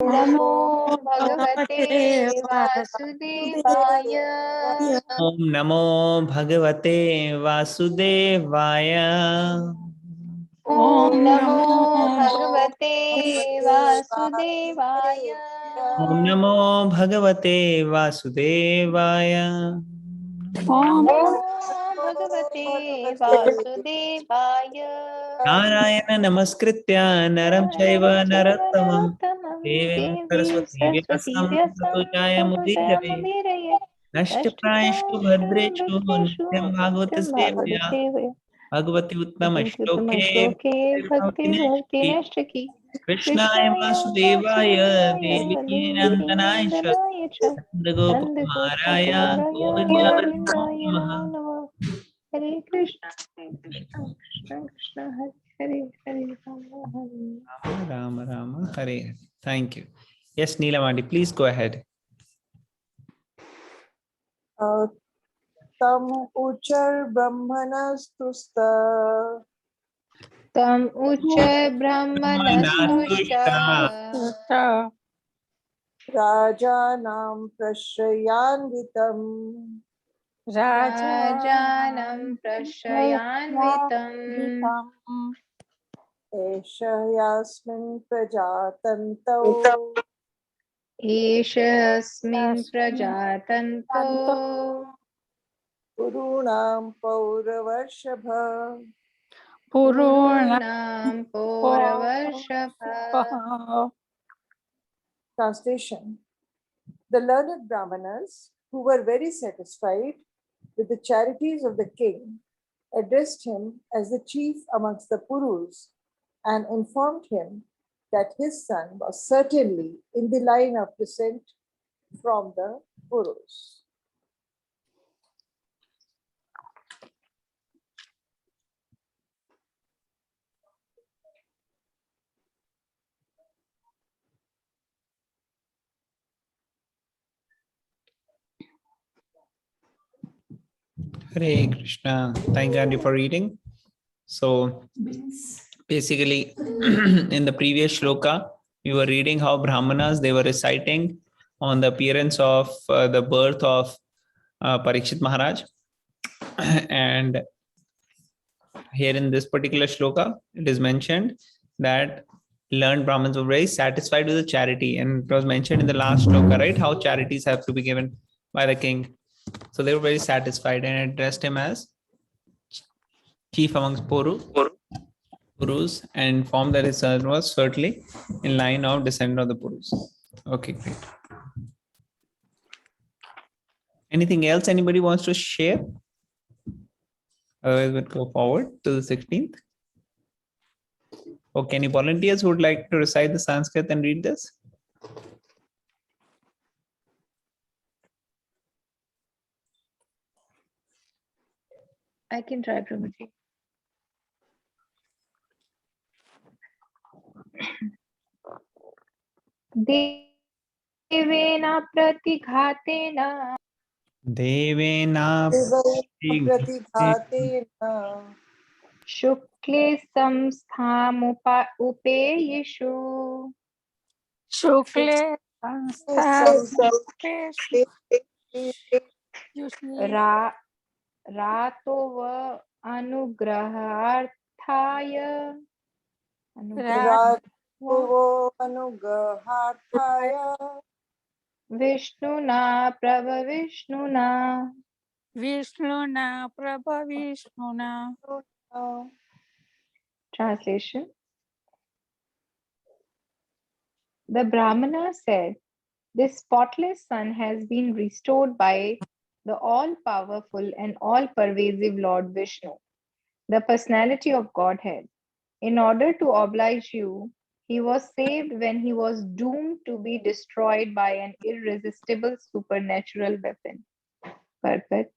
नमो भगवते भगवते वासुदेवाय। ओम नमो भगवते वासुदेवाय। ओम नमो भगवते वासुदेवाय। ओम नमो भगवते वासुदेवाय। ओम भगवते वासुदेवाय। नारायण नमस्कृत्य नरं चैव नरोत्तमं देवीं सरस्वती व्यासं ततो जयमुदीरये। नष्टप्रायेषु भद्रेषु नित्यं भागवत सेवया भगवती उत्तम श्लोके भक्ति भक्तिर्भवति नष्टकी। कृष्णाय कृष्णाय वासुदेवाय वासुदेवाय देवकी देवकी नन्दनाय च नंदनाय च नन्दगोपकुमाराय नंदगोपकुमाराय गोविन्दाय गोविन्दाय नमः। नमो नमः। हरे कृष्ण कृष्ण कृष्ण हरे हरे हरे राम हरे। Rama Rama Hare Hare. Thank you. Yes, Neelamadi, please go ahead. तम उचर ब्रह्मणस्तुस्त तम उच्च ब्रह्मणस्तुष्ट राजानां प्रश्रयान्वितम् राजानं प्रशयान्वितम् एष यास्मिन् प्रजातन्तौ एषस्मिन् प्रजातन्तो गुरूणां पौरवर्षभ पुरूणां पौरवर्षभ। Translation. The learned Brahmanas, who were very satisfied with the charities of the king, addressed him as the chief amongst the Purus and informed him that his son was certainly in the line of descent from the Purus. Hare Krishna. Thank you for reading. So basically, in the previous shloka, we were reading how Brahmanas, they were reciting on the appearance of the birth of Parikshit Maharaj. And here in this particular shloka, it is mentioned that learned Brahmins were very satisfied with the charity. And it was mentioned in the last shloka, right? How charities have to be given by the king. So they were very satisfied and addressed him as chief amongst Purus and informed that his son was certainly in line of descent of the Purus. Okay, great. Anything else anybody wants to share? Otherwise, we'll go forward to the 16th. Okay, any volunteers who would like to recite the Sanskrit and read this? I can try, Prabhuji. Deven प्रतिघातेन प्रतिघातेन शुक्ले संस्थामुपेयिषु शुक्ले रातो व अनुग्रहार्थाय अनुग्रहार्थाय विष्णुना प्रभविष्णुना. Translation. The Brahmana said, "This spotless son has been restored by the all-powerful and all-pervasive Lord Vishnu, the personality of Godhead. In order to oblige you, he was saved when he was doomed to be destroyed by an irresistible supernatural weapon." Perfect.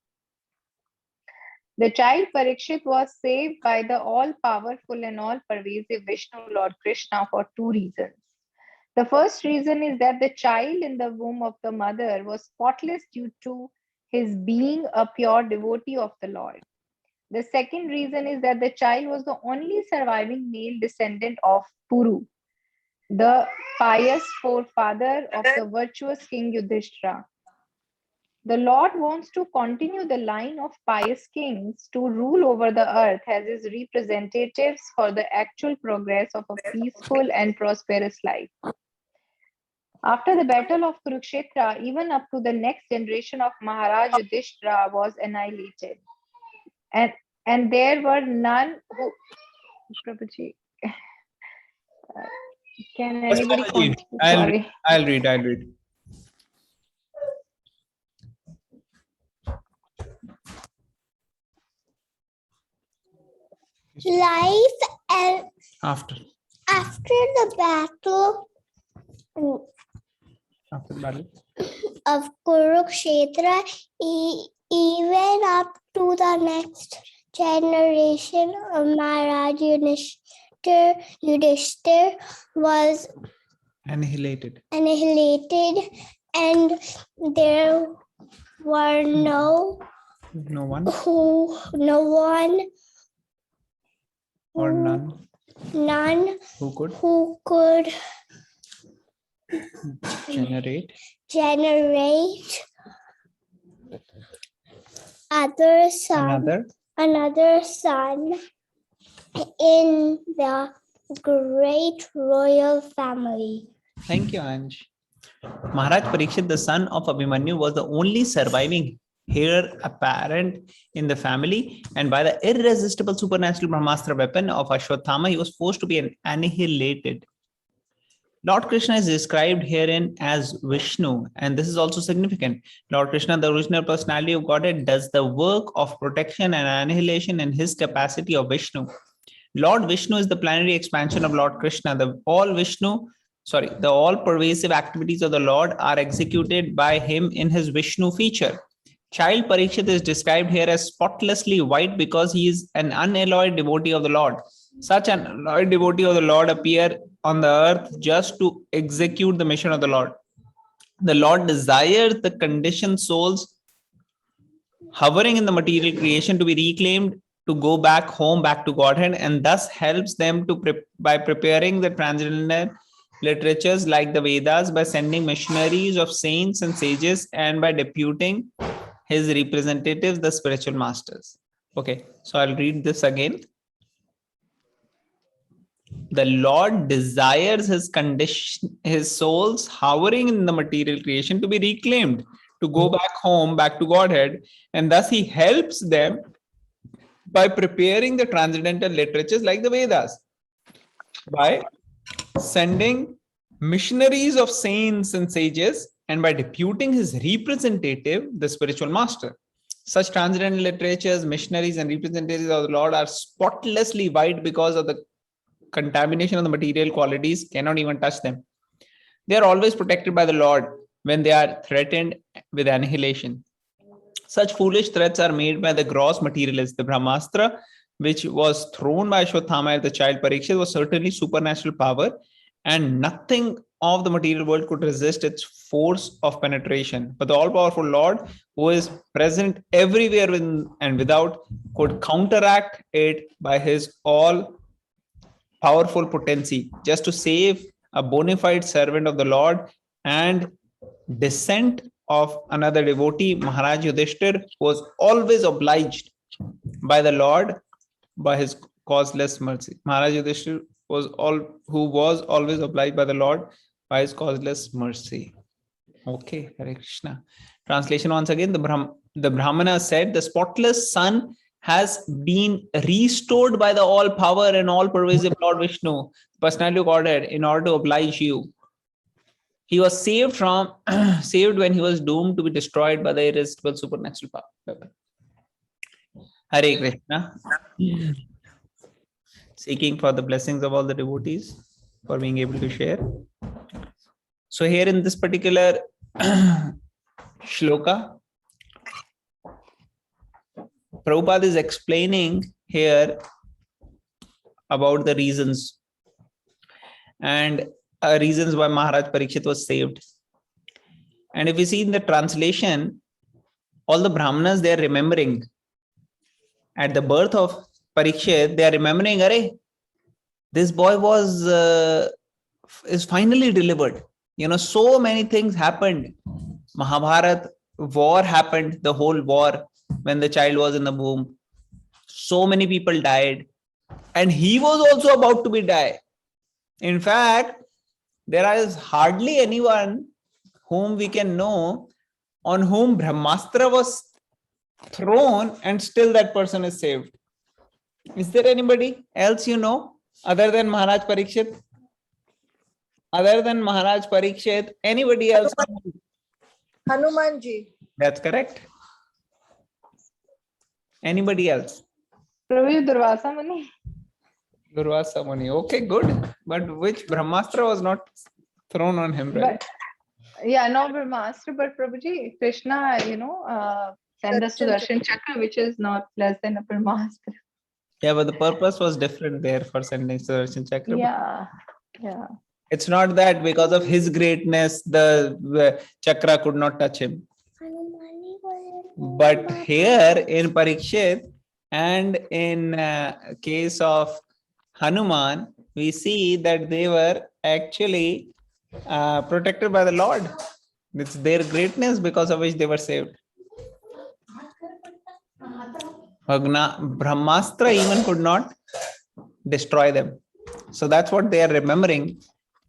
The child Parikshit was saved by the all-powerful and all-pervasive Vishnu Lord Krishna for two reasons. The first reason is that the child in the womb of the mother was spotless due to his being a pure devotee of the Lord. The second reason is that the child was the only surviving male descendant of Puru. the pious forefather of the virtuous King Yudhishthira. The Lord wants to continue the line of pious kings to rule over the earth as his representatives for the actual progress of a peaceful and prosperous life. After the battle of Kurukshetra, even up to the next generation of Maharaj Yudhishthira was annihilated. And there were none who... Prabhuji, can anybody continue? Sorry. I'll read. Life and After the battle of Kurukshetra, even up to the next generation of Maharaj Yudhishthir was annihilated, and there were no one or none who could generate another son in the great royal family. Thank you, Anj. Maharaj Parikshit, the son of Abhimanyu, was the only surviving heir apparent in the family, and by the irresistible supernatural Brahmastra weapon of Ashwatthama, he was forced to be annihilated. Lord Krishna is described herein as Vishnu, and this is also significant. Lord Krishna, the original personality of Godhead, does the work of protection and annihilation in his capacity of Vishnu. Lord Vishnu is the plenary expansion of Lord Krishna. The all-pervasive activities of the Lord are executed by him in his Vishnu feature. Child Parikshit is described here as spotlessly white because he is an unalloyed devotee of the Lord. Such an unalloyed devotee of the Lord appear on the earth just to execute the mission of the Lord. The Lord desires the conditioned souls hovering in the material creation to be reclaimed, to go back home, back to Godhead, and thus helps them by preparing the transcendental literatures like the Vedas, by sending missionaries of saints and sages, and by deputing his representatives, the spiritual masters. Okay, so I'll read this again. The Lord desires his souls hovering in the material creation to be reclaimed, to go back home, back to Godhead, and thus he helps them by preparing the transcendental literatures like the Vedas, by sending missionaries of saints and sages, and by deputing his representative, the spiritual master. Such transcendental literatures, missionaries, and representatives of the Lord are spotlessly white because of the contamination of the material qualities, cannot even touch them. They are always protected by the Lord when they are threatened with annihilation. Such foolish threats are made by the gross materialists. The Brahmastra, which was thrown by Ashwatthama at the child Parikshit, was certainly supernatural power, and nothing of the material world could resist its force of penetration. But the all-powerful Lord, who is present everywhere within and without, could counteract it by his all-powerful potency, just to save a bona fide servant of the Lord and descent of another devotee. Maharaj Yudhishthir was always obliged by the Lord by his causeless mercy. Maharaj Yudhishthir was always obliged by the Lord by his causeless mercy. Okay, Hare Krishna. Translation once again. The Brahmana said, the spotless sun has been restored by the all power and all pervasive Lord Vishnu, personality of Godhead, in order to oblige you. He was saved when he was doomed to be destroyed by the irresistible supernatural power. Hare Krishna. Seeking for the blessings of all the devotees for being able to share. So here in this particular shloka, Prabhupada is explaining here about the reasons and reasons why Maharaj Parikshit was saved. And if we see in the translation, all the Brahmanas, they are remembering at the birth of Parikshit, they are remembering, this boy was is finally delivered. So many things happened. Mahabharat war happened, the whole war, when the child was in the womb. So many people died, and he was also about to be die. In fact, there is hardly anyone whom we can know on whom Brahmastra was thrown and still that person is saved. Is there anybody else other than Maharaj Parikshit? Other than Maharaj Parikshit, anybody else? Hanumanji. That's correct. Anybody else? Prabhuji, Durvasa Muni. Durvasa Muni. Okay, good. But which Brahmastra was not thrown on him, right? Yeah, no Brahmastra, but Prabhuji, Krishna, sent the Sudarshan Chakra, which is not less than a Brahmastra. Yeah, but the purpose was different there for sending Sudarshan Chakra. Yeah. It's not that because of his greatness, the Chakra could not touch him. But here in Parikshit and in case of Hanuman, we see that they were actually protected by the Lord. It's their greatness because of which they were saved. Brahmastra even could not destroy them. So that's what they are remembering.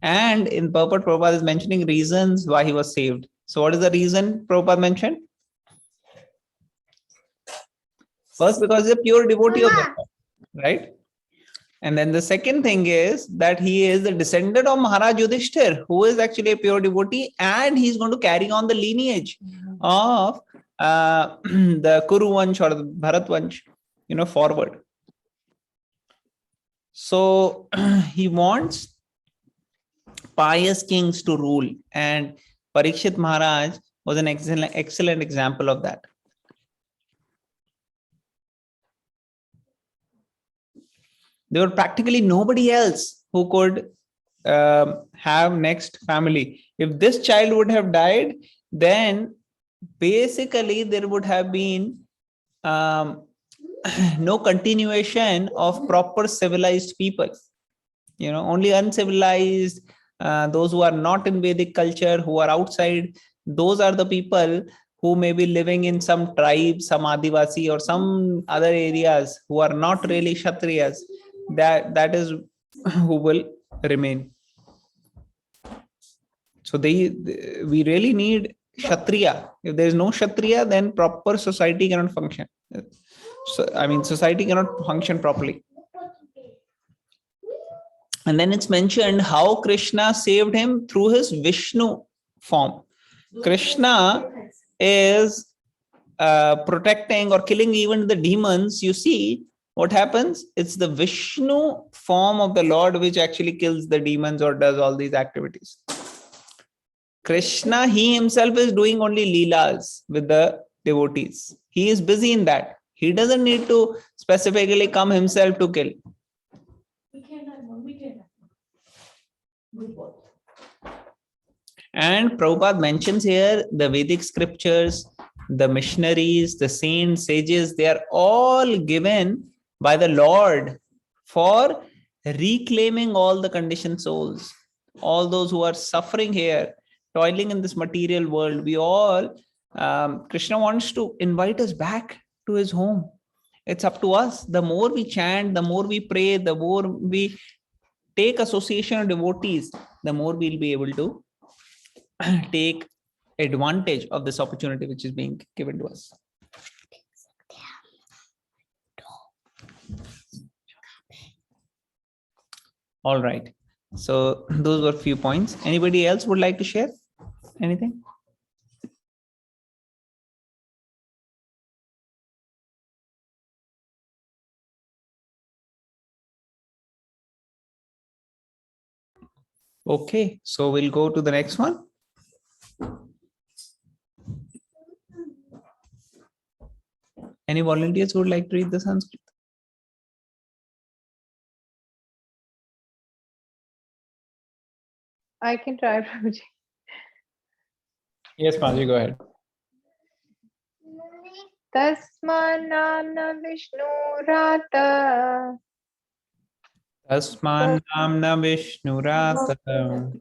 And in purport, Prabhupada is mentioning reasons why he was saved. So what is the reason Prabhupada mentioned? First, because he's a pure devotee of God, right? And then the second thing is that he is the descendant of Maharaj Yudhishthir, who is actually a pure devotee, and he's going to carry on the lineage of the Kuru Vansh or the Bharat Vansh, forward. So he wants pious kings to rule, and Parikshit Maharaj was an excellent example of that. There were practically nobody else who could have next family. If this child would have died, then basically there would have been no continuation of proper civilized people. Only uncivilized, those who are not in Vedic culture, who are outside, those are the people who may be living in some tribe, some Adivasi or some other areas who are not really Kshatriyas. That is who will remain. So we really need Kshatriya. If there is no Kshatriya, then proper society cannot function. So, society cannot function properly. And then it's mentioned how Krishna saved him through his Vishnu form. Krishna is protecting or killing even the demons. You see what happens? It's the Vishnu form of the Lord which actually kills the demons or does all these activities. Krishna, he himself is doing only leelas with the devotees. He is busy in that. He doesn't need to specifically come himself to kill. And Prabhupada mentions here the Vedic scriptures, the missionaries, the saints, sages, they are all given by the Lord for reclaiming all the conditioned souls, all those who are suffering here, toiling in this material world. We all, Krishna wants to invite us back to his home. It's up to us. The more we chant, the more we pray, the more we take association of devotees, the more we'll be able to take advantage of this opportunity which is being given to us. All right. So those were a few points. Anybody else would like to share anything? Okay, so we'll go to the next one. Any volunteers who would like to read the Sanskrit? I can try, Prabhuji. Yes, Maji, go ahead. Tasma namna Vishnu rata. Tasman namna Vishnurata.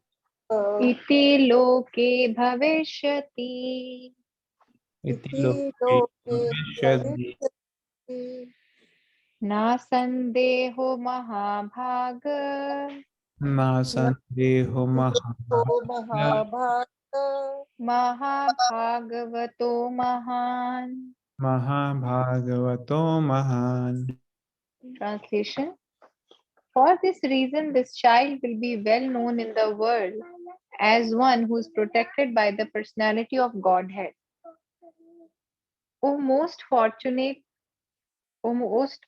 Iti loke bhavishyati. Iti Iti loke loke bhavishyati. bhavishyati. Na sandeho mahabhaga. Na sandeho O mahabhaga. Mahabharata. Mahabhagavato mahan. Mahabhagavato Mahan. Translation. For this reason, this child will be well known in the world as one who is protected by the personality of Godhead. O most fortunate, O most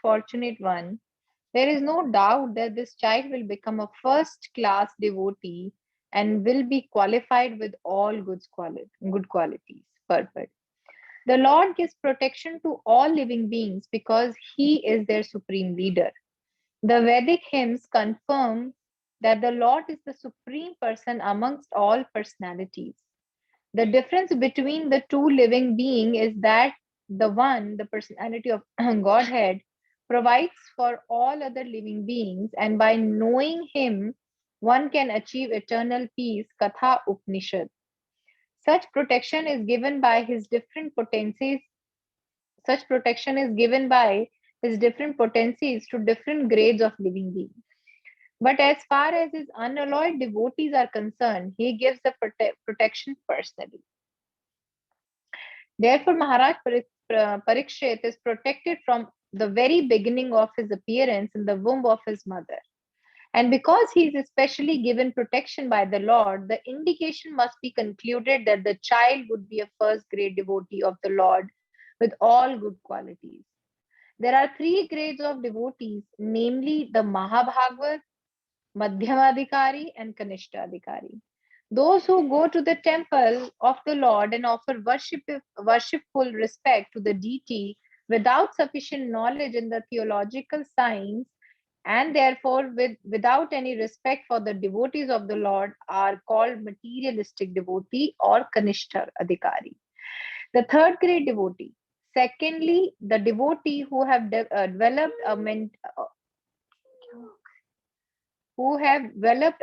fortunate one, there is no doubt that this child will become a first-class devotee and will be qualified with all good qualities. Perfect. The Lord gives protection to all living beings because He is their supreme leader. The Vedic hymns confirm that the Lord is the supreme person amongst all personalities. The difference between the two living beings is that the one, the personality of Godhead, provides for all other living beings, and by knowing Him, one can achieve eternal peace. Katha Upanishad. Such protection is given by His different potencies. Such protection is given by His different potencies to different grades of living beings. But as far as His unalloyed devotees are concerned, He gives the protection personally. Therefore, Maharaj Parikshit is protected from the very beginning of his appearance in the womb of his mother. And because he is especially given protection by the Lord, the indication must be concluded that the child would be a first grade devotee of the Lord with all good qualities. There are three grades of devotees, namely the Mahabhagavat, Madhyamadhikari, and Kanishtadhikari. Those who go to the temple of the Lord and offer worshipful respect to the deity without sufficient knowledge in the theological science and therefore without any respect for the devotees of the Lord are called materialistic devotee or Kanishta Adhikari. The third grade devotee. Secondly, the devotee who have developed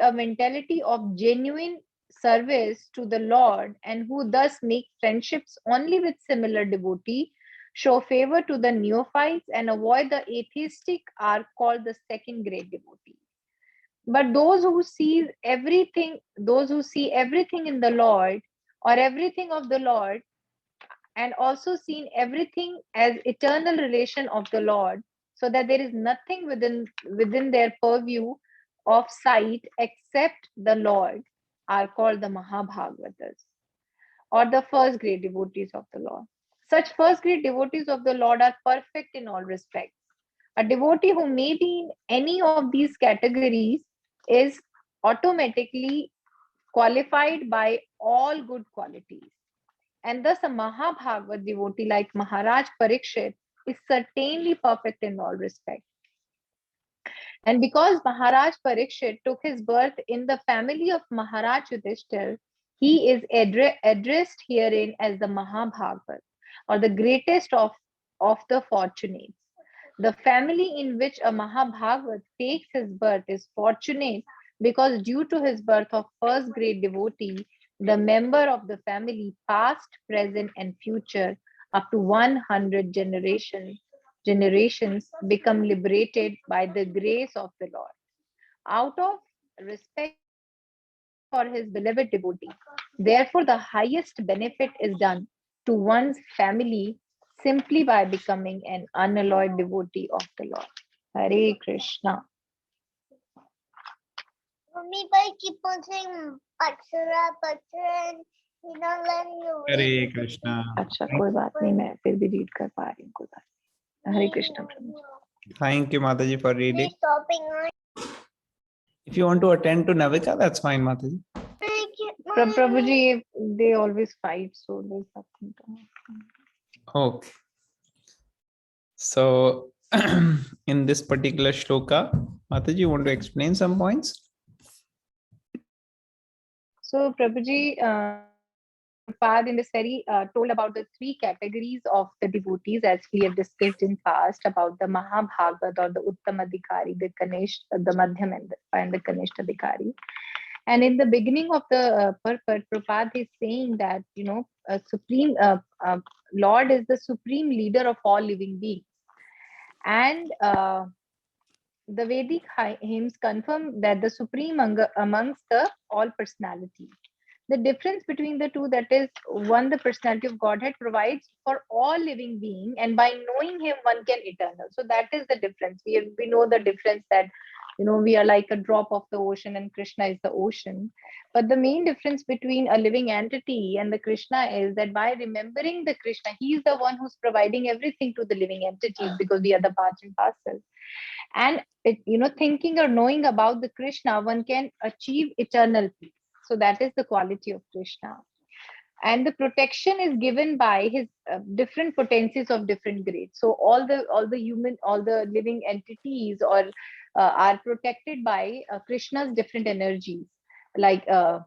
a mentality of genuine service to the Lord and who thus make friendships only with similar devotee, show favor to the neophytes and avoid the atheistic are called the second grade devotee. But those who see everything in the Lord or everything of the Lord and also seen everything as eternal relation of the Lord, so that there is nothing within their purview of sight except the Lord, are called the Mahabhagavatas, or the first grade devotees of the Lord. Such first grade devotees of the Lord are perfect in all respects. A devotee who may be in any of these categories is automatically qualified by all good qualities. And thus, a Mahabhagavat devotee like Maharaj Parikshit is certainly perfect in all respects. And because Maharaj Parikshit took his birth in the family of Maharaj Yudhishthir, he is addressed herein as the Mahabhagavat, or the greatest of the fortunates. The family in which a Mahabhagavat takes his birth is fortunate because due to his birth of first grade devotee, the member of the family, past, present, and future, up to 100 generations become liberated by the grace of the Lord. Out of respect for his beloved devotee, therefore, the highest benefit is done to one's family simply by becoming an unalloyed devotee of the Lord. Hare Krishna. Mummy, but keep on saying Pachara, and you're not letting you read. Hare Krishna. अच्छा कोई बात नहीं मैं फिर भी read कर पा रही हूँ कोई बात नहीं हरे कृष्ण प्रभु Thank you, Mataji, for reading. Please stopping on. If you want to attend to Navika, that's fine, Mataji. Prabhu ji they always fight so there's nothing to Okay. So, in this particular shloka, Mataji, you want to explain some points? So Prabhuji, Prabhupada in this very told about the three categories of the devotees, as we have discussed in past, about the Mahabhagavad or the Uttamadhikari, the Kanish, the Madhyam, and the Kanishtadhikari. And in the beginning of the purport, Prabhupada is saying that, Supreme Lord is the supreme leader of all living beings. And the Vedic hymns confirm that the supreme amongst the all personalities. The difference between the two, that is, one, the personality of Godhead provides for all living being, and by knowing him one can eternal. So that is the difference. We know the difference that we are like a drop of the ocean and Krishna is the ocean. But the main difference between a living entity and the Krishna is that by remembering the Krishna, he is the one who's providing everything to the living entities, because we are the part and parcel. And thinking or knowing about the Krishna, one can achieve eternal peace. So that is the quality of Krishna. And the protection is given by his different potencies of different grades. So all the living entities are protected by Krishna's different energies, like that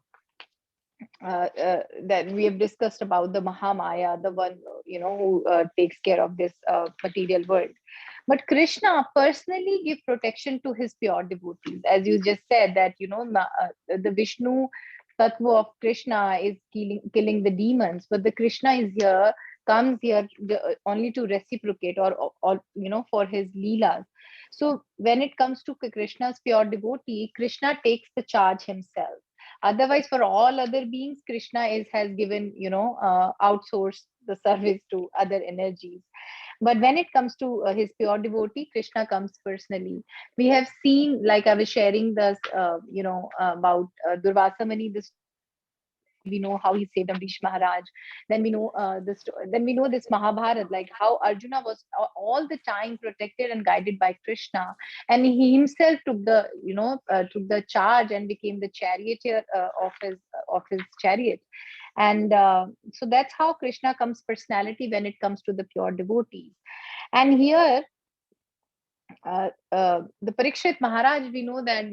we have discussed about the Mahamaya, the one who takes care of this material world. But Krishna personally gives protection to his pure devotees, as you just said that the Vishnu Tattva of Krishna is killing the demons, but the Krishna comes here only to reciprocate or for his leelas. So when it comes to Krishna's pure devotee, Krishna takes the charge himself. Otherwise, for all other beings, Krishna has given outsourced the service to other energies. But when it comes to his pure devotee, Krishna comes personally. We have seen, like I was sharing this, about Durvasa Muni, this we know how he saved Amrish Maharaj. Then we know Then we know this Mahabharata, like how Arjuna was all the time protected and guided by Krishna, and he himself took the charge and became the charioteer of his chariot. And so that's how Krishna comes personality when it comes to the pure devotees. And here the Parikshit Maharaj, we know that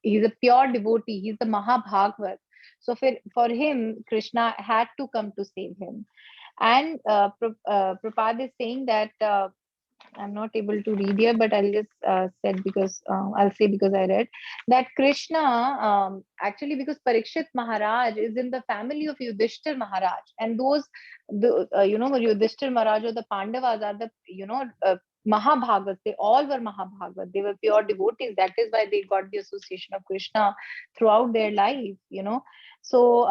he's a pure devotee. He's the Mahabhagavat. So for him, Krishna had to come to save him. And Prabhupada is saying that I'm not able to read here, but I'll just I'll say because I read that Krishna actually, because Parikshit Maharaj is in the family of Yudhishthir Maharaj, and Yudhishthir Maharaj or the Pandavas are the Mahabhagavats. They all were Mahabhagavats. They were pure devotees. That is why they got the association of Krishna throughout their life. So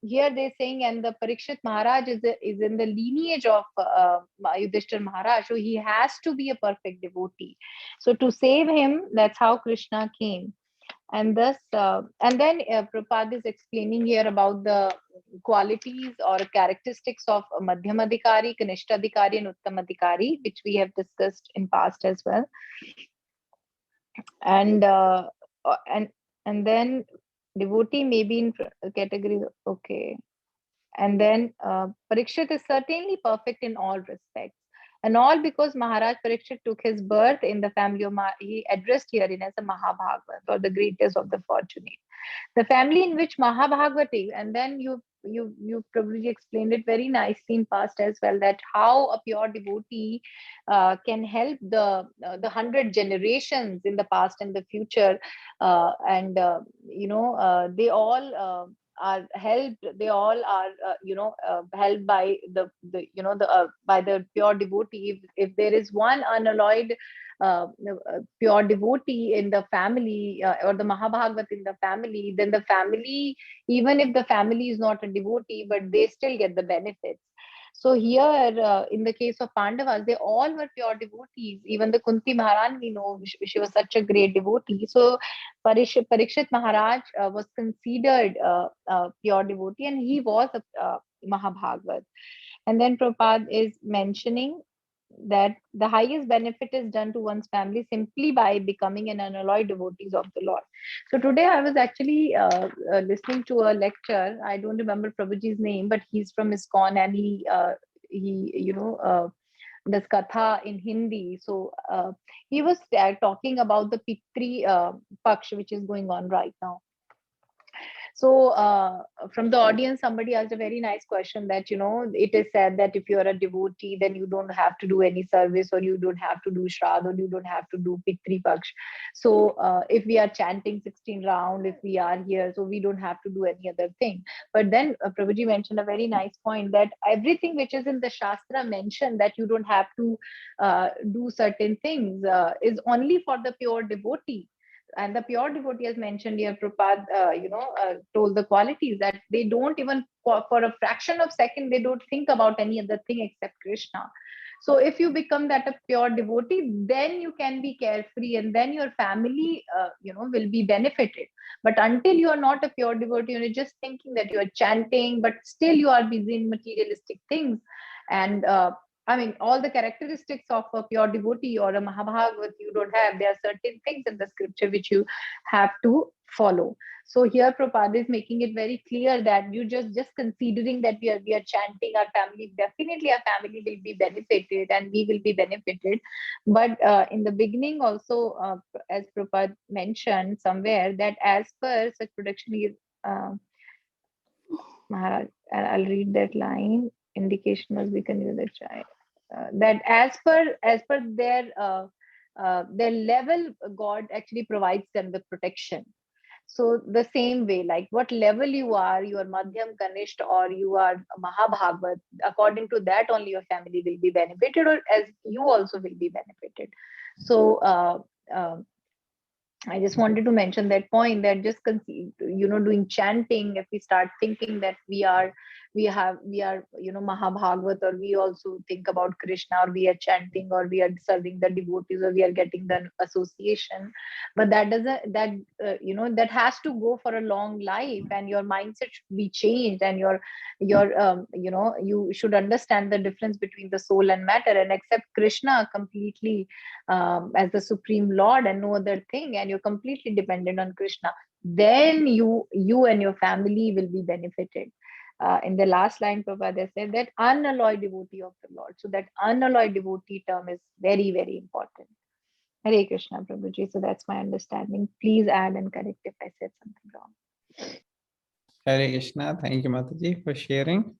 here they're saying, and the Parikshit Maharaj is in the lineage of Yudhishthir Maharaj, so he has to be a perfect devotee. So to save him, that's how Krishna came. And thus, and then Prabhupada is explaining here about the qualities or characteristics of Madhyamadhikari, Kanishtadhikari, and Uttamadhikari, which we have discussed in past as well. And then devotee may be in category, okay. And then Parikshit is certainly perfect in all respects. And all because Maharaj Parikshit took his birth in the family of he addressed herein as a Mahabhagavat, or the greatest of the fortunate. The family in which Mahabhagavat is, and then you probably explained it very nicely in past as well, that how a pure devotee can help the 100 generations in the past and the future, and they all are helped. They all are helped by by the pure devotee. If there is one unalloyed pure devotee in the family, or the Mahabhagavat in the family, then the family, even if the family is not a devotee, but they still get the benefits. So here, in the case of Pandavas, they all were pure devotees. Even the Kunti Maharani, we know she was such a great devotee. So Parikshit Maharaj was considered a pure devotee, and he was a Mahabhagavat. And then Prabhupada is mentioning that the highest benefit is done to one's family simply by becoming an unalloyed devotee of the Lord. So today I was actually listening to a lecture. I don't remember Prabhuji's name, but he's from ISKCON, and he does katha in Hindi. So he was talking about the Pitri Paksh, which is going on right now. So from the audience, somebody asked a very nice question that, it is said that if you're a devotee, then you don't have to do any service, or you don't have to do Shraddha, or you don't have to do Pitri Paksh. So if we are chanting 16 round, if we are here, so we don't have to do any other thing. But then Prabhuji mentioned a very nice point that everything which is in the Shastra mentioned that you don't have to do certain things is only for the pure devotee. And the pure devotee, as mentioned here, Prabhupada, told the qualities that they don't even for a fraction of second, they don't think about any other thing except Krishna. So if you become that a pure devotee, then you can be carefree, and then your family, will be benefited. But until you are not a pure devotee, you're just thinking that you are chanting, but still you are busy in materialistic things. And all the characteristics of a pure devotee or a Mahabhagavat you don't have. There are certain things in the scripture which you have to follow. So here Prabhupada is making it very clear that you just considering that we are chanting, our family, definitely our family will be benefited and we will be benefited. But in the beginning also, as Prabhupada mentioned somewhere, that as per such production is, Maharaj, I'll read that line. Indication must be conveyed the child. That as per their level, God actually provides them the protection. So the same way, like what level you are Madhyam Kanishta or you are Mahabhagavat, according to that only your family will be benefited, or as you also will be benefited. So I just wanted to mention that point, that just doing chanting, if we start thinking that we are Mahabhagavat, or we also think about Krishna, or we are chanting, or we are serving the devotees, or we are getting the association, but that doesn't that has to go for a long life, and your mindset should be changed, and your you should understand the difference between the soul and matter, and accept Krishna completely as the supreme Lord and no other thing, and you're completely dependent on Krishna. Then you and your family will be benefited. In the last line, Prabhupada said that unalloyed devotee of the Lord. So that unalloyed devotee term is very, very important. Hare Krishna, Prabhuji. So that's my understanding. Please add and correct if I said something wrong. Hare Krishna. Thank you, Mataji, for sharing.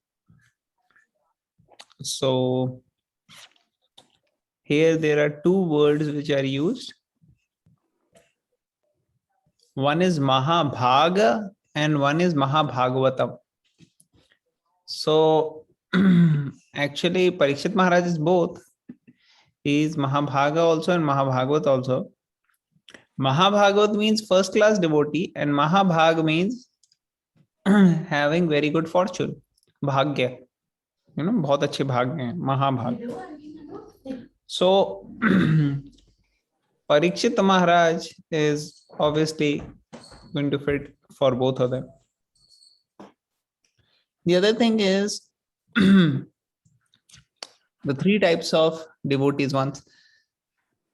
So here there are two words which are used. One is Mahabhaga and one is Mahabhagavatam. So actually Parikshit Maharaj is both. He is Mahabhaga also and Mahabhagavat also. Mahabhagavat means first class devotee, and Mahabhag means having very good fortune. Bhagya. बहुत अच्छे भाग्य हैं, Mahabhag. So Parikshit Maharaj is obviously going to fit for both of them. The other thing is the three types of devotees. Once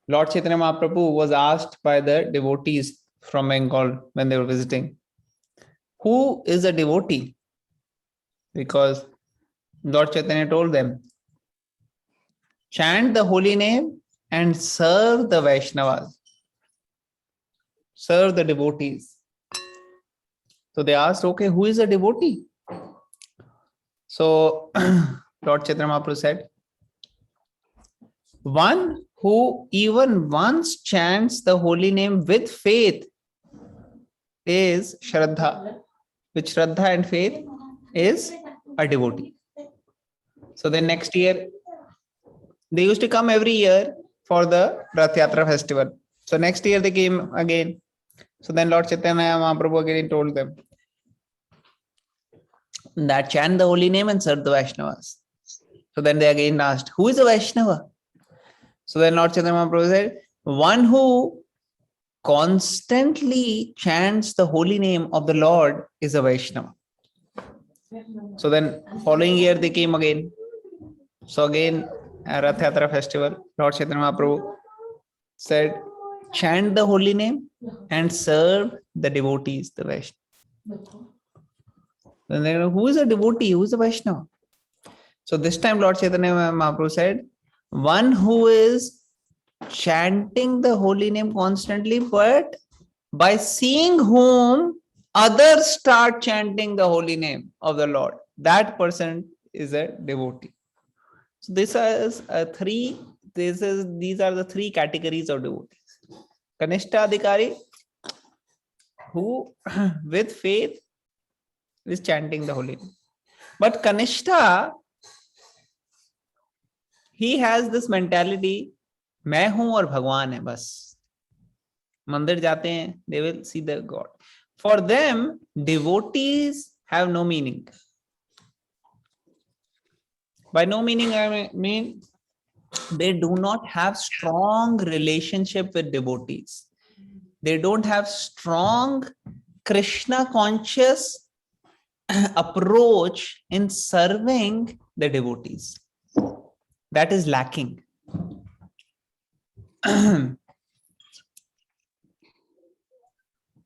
Lord Chaitanya Mahaprabhu was asked by the devotees from Bengal when they were visiting, who is a devotee? Because Lord Chaitanya told them, chant the holy name and serve the Vaishnavas, serve the devotees. So they asked, okay, who is a devotee? So Lord Chaitanya Mahaprabhu said, one who even once chants the holy name with faith is Shraddha. With Shraddha and faith is a devotee. So then next year, they used to come every year for the Rath Yatra festival. So next year they came again. So then Lord Chaitanya Mahaprabhu again told them that chant the holy name and serve the Vaishnavas. So then they again asked, who is a Vaishnava? So then Lord Chaitanya Mahaprabhu said, one who constantly chants the holy name of the Lord is a Vaishnava. So then following year they came again. So again, Rath Yatra festival, Lord Chaitanya Mahaprabhu said, chant the holy name and serve the devotees, the Vaishnava. Then they know, who is a devotee? Who is a Vaishnava? So this time Lord Chaitanya Mahaprabhu said, one who is chanting the holy name constantly, but by seeing whom others start chanting the holy name of the Lord, that person is a devotee. So these are the three categories of devotees. Kanishta Adhikari, who with faith is chanting the holy name. But Kanishta, he has this mentality, मैं हूं और भगवान है बस. मंदिर जाते हैं, they will see the God. For them, devotees have no meaning. By no meaning, I mean they do not have strong relationship with devotees. They don't have strong Krishna conscious approach in serving the devotees. That is lacking.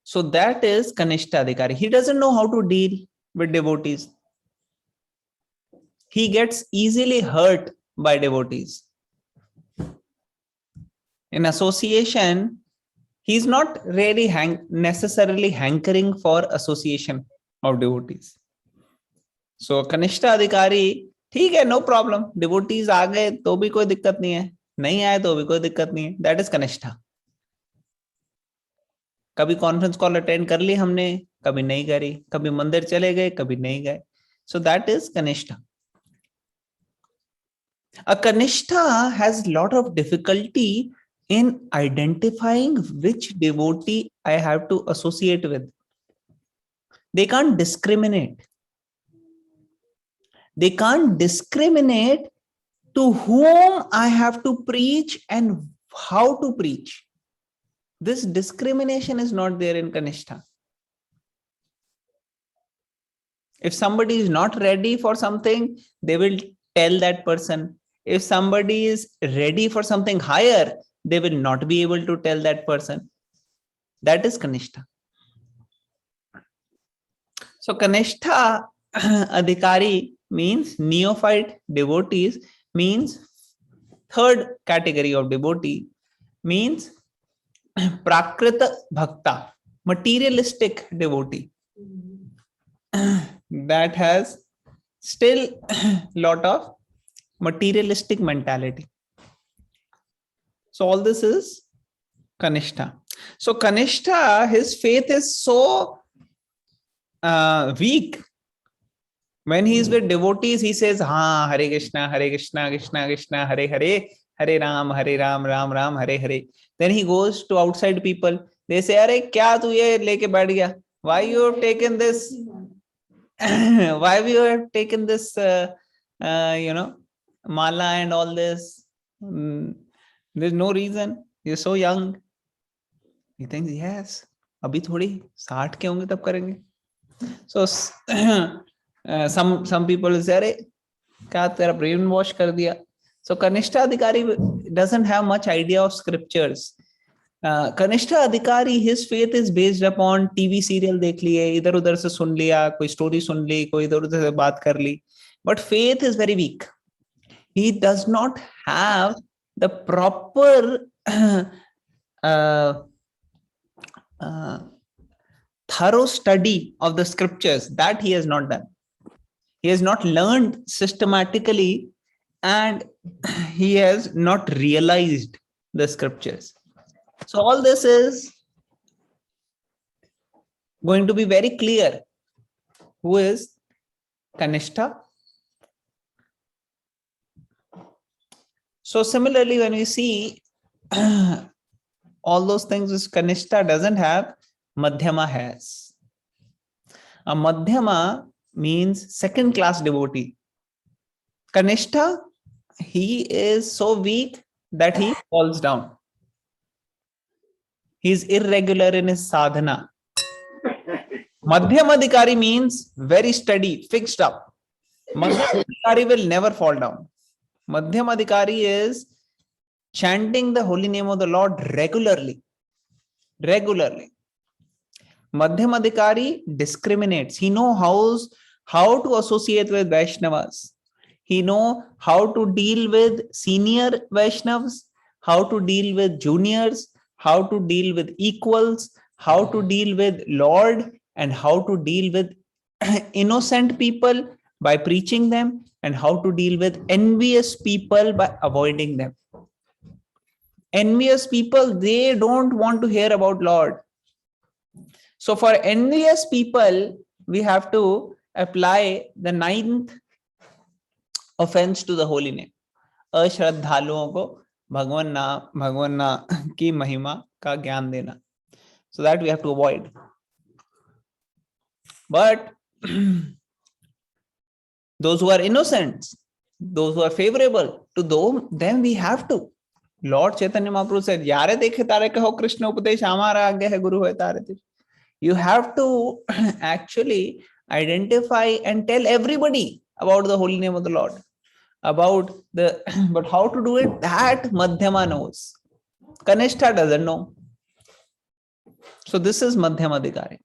So that is Kanishta Adhikari. He doesn't know how to deal with devotees. He gets easily hurt by devotees. In association, he's not really necessarily hankering for association of devotees. So Kanishta Adhikari, ठीक है, no problem. Devotees आ गए तो भी कोई दिक्कत नहीं है, नहीं आए तो भी कोई दिक्कत नहीं है. That is Kanishta. कभी कॉन्फ्रेंस कॉल अटेंड कर ली हमने, कभी नहीं करी, कभी मंदिर चले गए, कभी नहीं गए. So that is Kanishta. A Kanishta has a lot of difficulty in identifying which devotee I have to associate with. They can't discriminate. They can't discriminate to whom I have to preach and how to preach. This discrimination is not there in Kanishta. If somebody is not ready for something, they will tell that person. If somebody is ready for something higher, they will not be able to tell that person. That is Kanishta. So Kanishta Adhikari means neophyte devotees, means third category of devotee, means Prakrita Bhakta, materialistic devotee. That has still lot of materialistic mentality. So all this is Kanishta. So Kanishta, his faith is so weak. When he is with devotees, he says, "Ha, Hare Krishna, Krishna Krishna, Hare Hare, Hare Ram, Ram Ram, Hare Hare." Then he goes to outside people. They say, "Arey, kya tu ye leke baith gaya? Why you have taken this? Why you have taken this? Mala and all this. There's no reason. You're so young." He thinks, yes, abhi thodi 60 ke honge tab karenge. So some people say, "Arey, kya tera brainwash kar diya?" So Kanishta Adhikari doesn't have much idea of scriptures. Kanishta Adhikari, his faith is based upon TV serial देख लिए, इधर उधर से सुन लिया, कोई story सुन ली, कोई इधर उधर से बात कर ली. But faith is very weak. He does not have the proper thorough study of the scriptures. That he has not done. He has not learned systematically and he has not realized the scriptures. So all this is going to be very clear. Who is Kanishta? So similarly, when we see all those things which Kanishta doesn't have, Madhyama has. A Madhyama means second class devotee. Kanishta, he is so weak that he falls down. He is irregular in his sadhana. Madhyama Adhikari means very steady, fixed up. Madhyama Adhikari will never fall down. Madhyama Adhikari is chanting the holy name of the Lord regularly. Regularly. Madhyama Adhikari discriminates. He knows how to associate with Vaishnavas. He knows how to deal with senior Vaishnavas, how to deal with juniors, how to deal with equals, how to deal with Lord and how to deal with innocent people by preaching them, and how to deal with envious people by avoiding them. Envious people, they don't want to hear about Lord. So for envious people, we have to apply the 9th offense to the holy name. अश्रद्धालुओं को भगवान की महिमा का ज्ञान देना. So that we have to avoid. But those who are innocent, those who are favorable, to them we have to. Lord Chaitanya Mahaprabhu said, "Yare dekhe tare kaho Krishna upadesh, hamara agya hai guru hai tare te." You have to actually identify and tell everybody about the holy name of the Lord. But how to do it, that Madhyama knows. Kanishta doesn't know. So this is Madhyamadikari.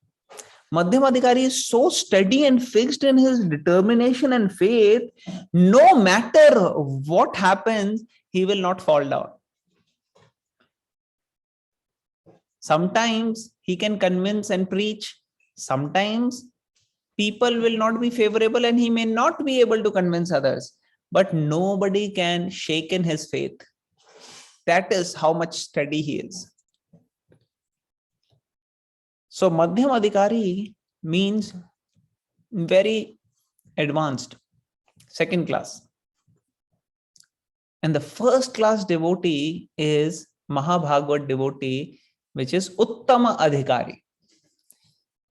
Madhyamadikari is so steady and fixed in his determination and faith, no matter what happens, he will not fall down. Sometimes he can convince and preach. Sometimes people will not be favorable and he may not be able to convince others. But nobody can shake in his faith. That is how much steady he is. So Madhyamadikari means very advanced, second class. And the first class devotee is Mahabhagavad devotee, which is Uttama Adhikari.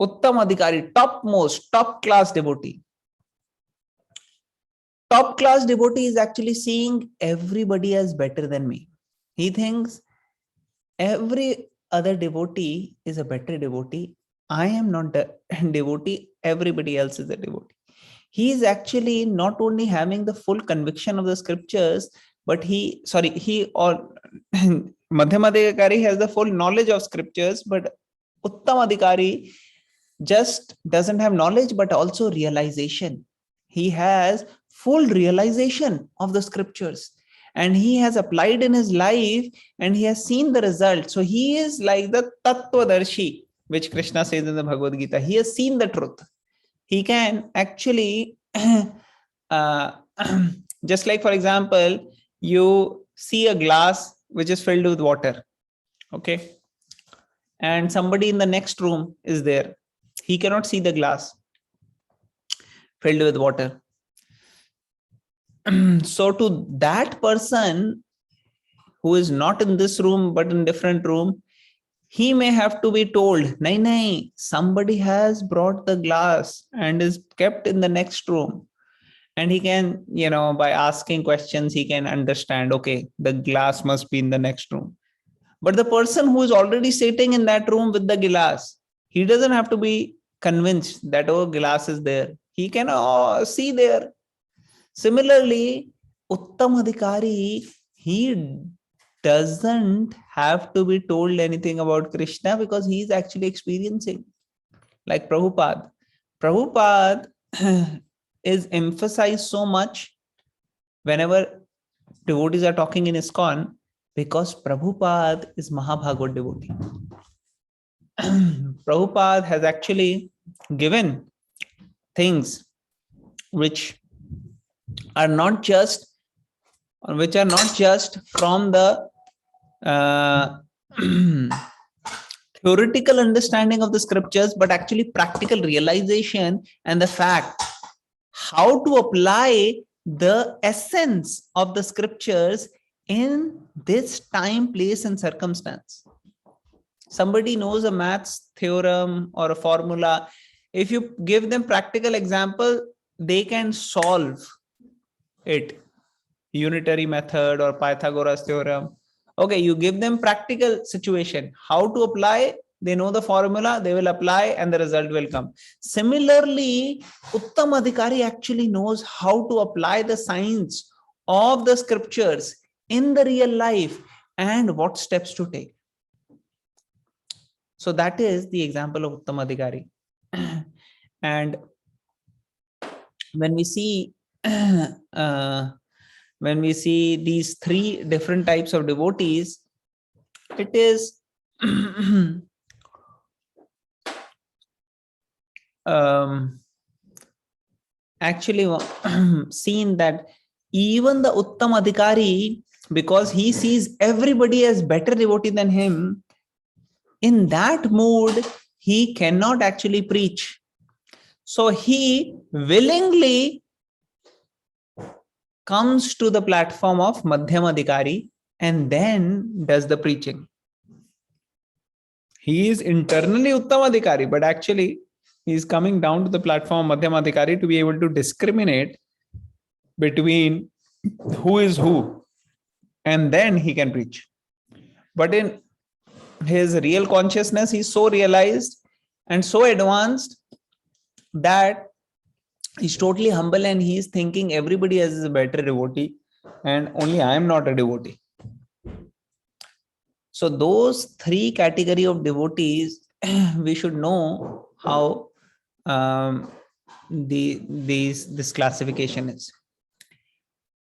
Uttama Adhikari, topmost, top class devotee. Top class devotee is actually seeing everybody as better than me. He thinks every other devotee is a better devotee. I am not a devotee. Everybody else is a devotee. He is actually not only having the full conviction of the scriptures, but Madhyamadikari has the full knowledge of scriptures, but Uttamadikari just doesn't have knowledge, but also realization. He has full realization of the scriptures and he has applied in his life and he has seen the result. So he is like the Tattvadarshi, which Krishna says in the Bhagavad Gita. He has seen the truth. He can actually, just like, for example, you see a glass which is filled with water, okay? And somebody in the next room is there. He cannot see the glass filled with water. So to that person who is not in this room but in different room, he may have to be told, nahi, somebody has brought the glass and is kept in the next room. And he can, by asking questions, he can understand, okay, the glass must be in the next room. But the person who is already sitting in that room with the glass, he doesn't have to be convinced that, oh, glass is there. He can see there. Similarly, Uttamadikari, he doesn't have to be told anything about Krishna because he is actually experiencing. Like Prabhupada. Prabhupada is emphasized so much whenever devotees are talking in ISKCON because Prabhupada is Mahabhagavad devotee. Prabhupada has actually given things which are not just from the theoretical understanding of the scriptures, but actually practical realization and the fact how to apply the essence of the scriptures in this time, place, and circumstance. Somebody knows a maths theorem or a formula. If you give them practical example, they can solve it. Unitary method or Pythagoras theorem. Okay, you give them practical situation, how to apply, they know the formula, they will apply and the result will come. Similarly, Uttamadikari actually knows how to apply the science of the scriptures in the real life and what steps to take. So that is the example of Uttamadikari. And when we see these three different types of devotees, it is actually seen that even the Uttam Adhikari, because he sees everybody as better devotee than him, in that mood, he cannot actually preach. So he willingly comes to the platform of Madhyam Adhikari and then does the preaching. He is internally Uttam Adhikari, but actually he is coming down to the platform of Madhyam Adhikari to be able to discriminate between who is who, and then he can preach. But in his real consciousness, he's so realized and so advanced that he's totally humble and he's thinking everybody else is a better devotee and only I am not a devotee. So those three category of devotees, we should know how this classification is.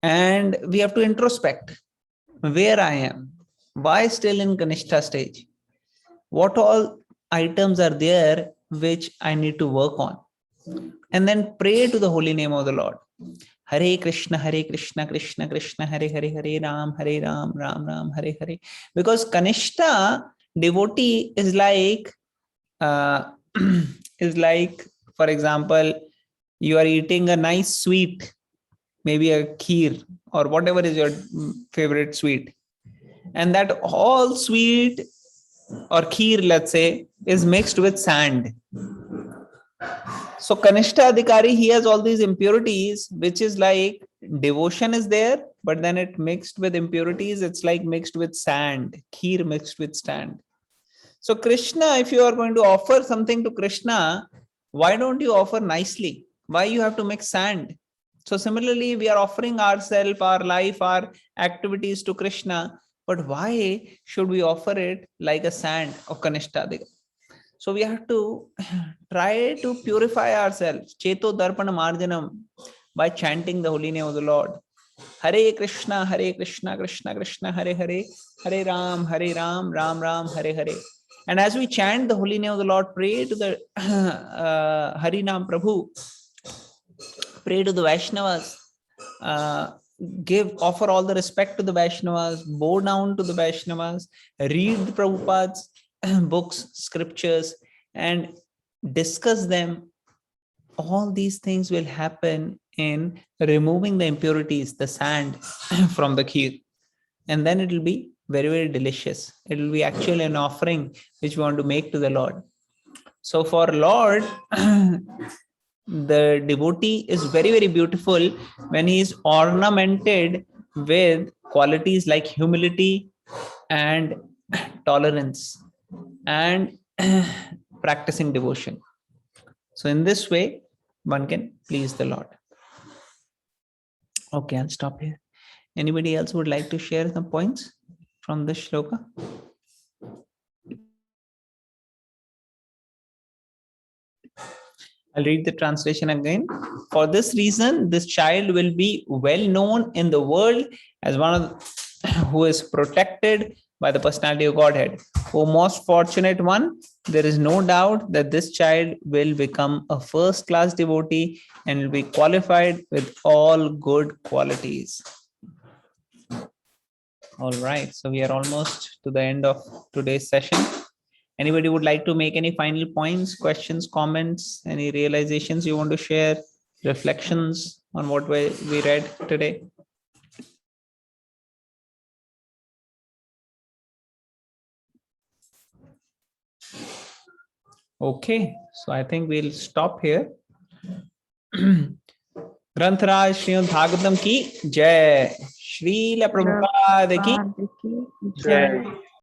And we have to introspect where I am, why still in Kanishta stage, what all items are there which I need to work on, and then pray to the holy name of the Lord. Hare Krishna, Krishna Krishna, Hare Hare, Hare Ram, Ram Ram, Hare Hare. Because Kanishta devotee is like, for example, you are eating a nice sweet, maybe a kheer or whatever is your favorite sweet. And that all sweet or kheer, let's say, is mixed with sand. So Kanishta Adhikari, he has all these impurities, which is like devotion is there, but then it mixed with impurities. It's like mixed with sand, kheer mixed with sand. So Krishna, if you are going to offer something to Krishna, why don't you offer nicely? Why you have to mix sand? So similarly, we are offering ourselves, our life, our activities to Krishna, but why should we offer it like a sand of Kanishta Adhikari? So we have to try to purify ourselves, Cheto Darpana Marjanam, by chanting the holy name of the Lord. Hare Krishna, Krishna Krishna, Hare Hare, Hare Ram, Ram Ram, Hare Hare. And as we chant the holy name of the Lord, pray to the Harinam Prabhu, pray to the Vaishnavas, offer all the respect to the Vaishnavas, bow down to the Vaishnavas, read the Prabhupada's books, scriptures, and discuss them. All these things will happen in removing the impurities, the sand from the kheer. And then it will be very, very delicious. It will be actually an offering which we want to make to the Lord. So for Lord, the devotee is very, very beautiful when he is ornamented with qualities like humility and tolerance and practicing devotion. So in this way, one can please the Lord. Okay, I'll stop here. Anybody else would like to share some points from this shloka? I'll read the translation again. For this reason, this child will be well known in the world as one of who is protected by the personality of Godhead. O most fortunate one, there is no doubt that this child will become a first-class devotee and will be qualified with all good qualities. All right, so we are almost to the end of today's session. Anybody would like to make any final points, questions, comments, any realizations you want to share, reflections on what we read today? Okay, so I think we'll stop here. ग्रंथराज Shrimad Bhagavatam की जय, श्रील प्रभुपाद की जय।